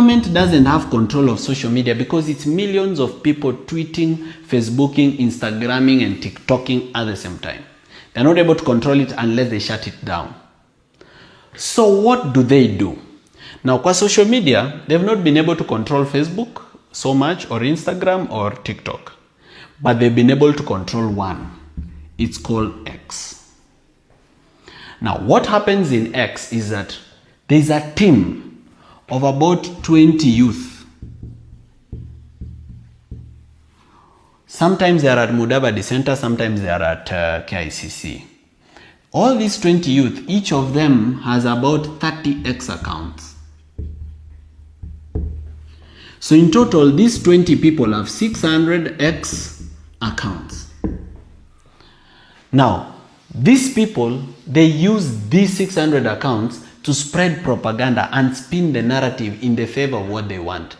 government doesn't have control of social media because it's millions of people tweeting, Facebooking, Instagramming, and TikToking at the same time. They're not able to control it unless they shut it down. So what do? Now, kwa social media, they've not been able to control Facebook so much, or Instagram, or TikTok. But they've been able to control one. It's called X. Now, what happens in X is that there's a team of about 20 youth. Sometimes they are at Mudavadi Center, sometimes they are at KICC. All these 20 youth, each of them has about 30 X accounts. So in total, these 20 people have 600 X accounts. Now, these people, they use these 600 accounts to spread propaganda and spin the narrative in the favor of what they want.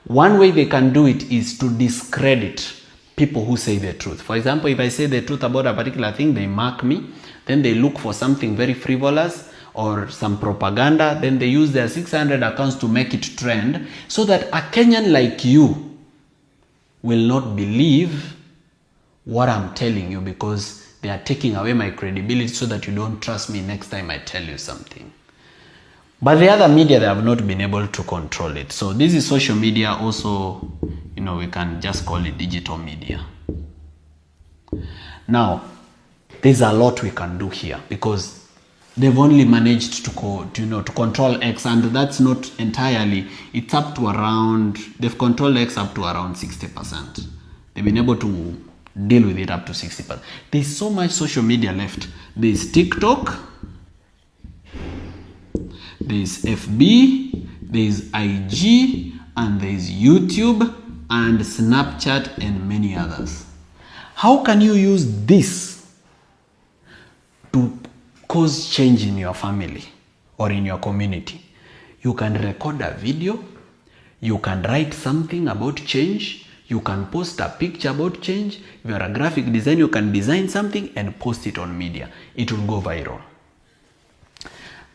One way they can do it is to discredit people who say the truth. For example, if I say the truth about a particular thing, they mark me. Then they look for something very frivolous or some propaganda. Then they use their 600 accounts to make it trend so that a Kenyan like you will not believe what I'm telling you, because they are taking away my credibility so that you don't trust me next time I tell you something. But the other media, they have not been able to control it. So this is social media also, we can just call it digital media. Now, there's a lot we can do here because they've only managed to control X, and that's not entirely. It's up to around, they've controlled X up to around 60%. They've been able to deal with it up to 60%. There's so much social media left. There's TikTok, there's FB, there's IG, and there's YouTube, and Snapchat, and many others. How can you use this to cause change in your family or in your community? You can record a video, you can write something about change, you can post a picture about change. If you're a graphic designer, you can design something and post it on media. It will go viral.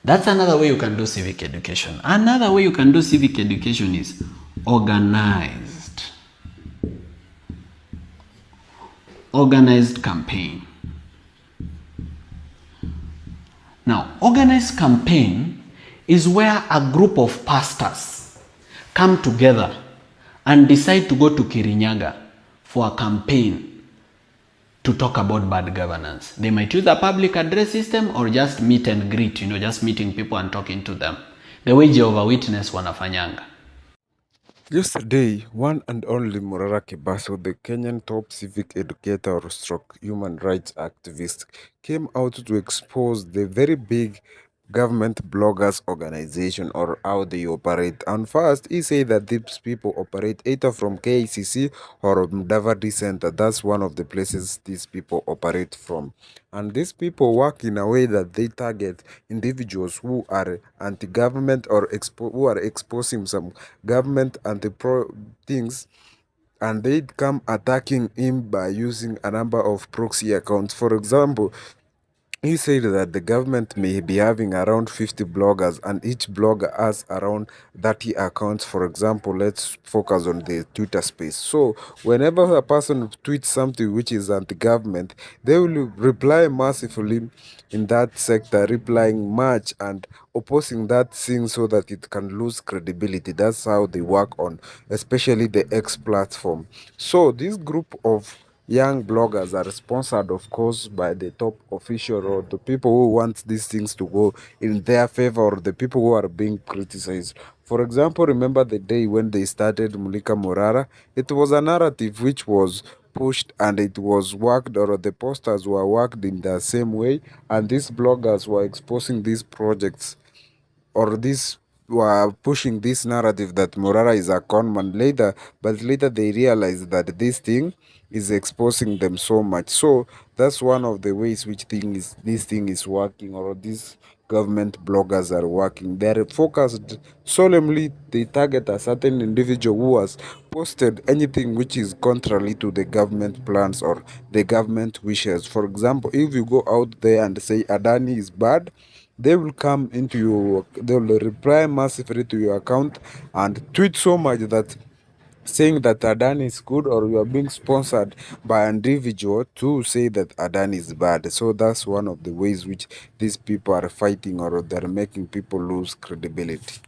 That's another way you can do civic education. Another way you can do civic education is organized campaign. Now, organized campaign is where a group of pastors come together and decide to go to Kirinyaga for a campaign to talk about bad governance. They might use a public address system or just meet and greet, just meeting people and talking to them. The way Jehovah Witness wanafanyanga. Yesterday, one and only Morara Kebaso, the Kenyan top civic educator stroke human rights activist, came out to expose the very big government bloggers organization, or how they operate. And first, he said that these people operate either from KICC or Mudavadi Center. That's one of the places these people operate from. And these people work in a way that they target individuals who are anti-government or who are exposing some government anti-pro things, and they come attacking him by using a number of proxy accounts. For example, he said that the government may be having around 50 bloggers, and each blogger has around 30 accounts. For example, let's focus on the Twitter space. So whenever a person tweets something which is anti-government, they will reply massively in that sector, replying much and opposing that thing so that it can lose credibility. That's how they work on, especially the X platform. So this group of young bloggers are sponsored, of course, by the top official or the people who want these things to go in their favor, or the people who are being criticized. For example, remember the day when they started Mulika Morara? It was a narrative which was pushed and it was worked, or the posters were worked in the same way, and these bloggers were exposing these projects, or this were pushing this narrative that Morara is a conman later, but later they realized that this thing is exposing them so much. So that's one of the ways which this thing is working, or these government bloggers are working. They're focused solemnly, they target a certain individual who has posted anything which is contrary to the government plans or the government wishes. For example, if you go out there and say Adani is bad, they will come into your, they will reply massively to your account and tweet so much that saying that Adani is good, or you are being sponsored by an individual to say that Adani is bad. So that's one of the ways which these people are fighting, or they're making people lose credibility.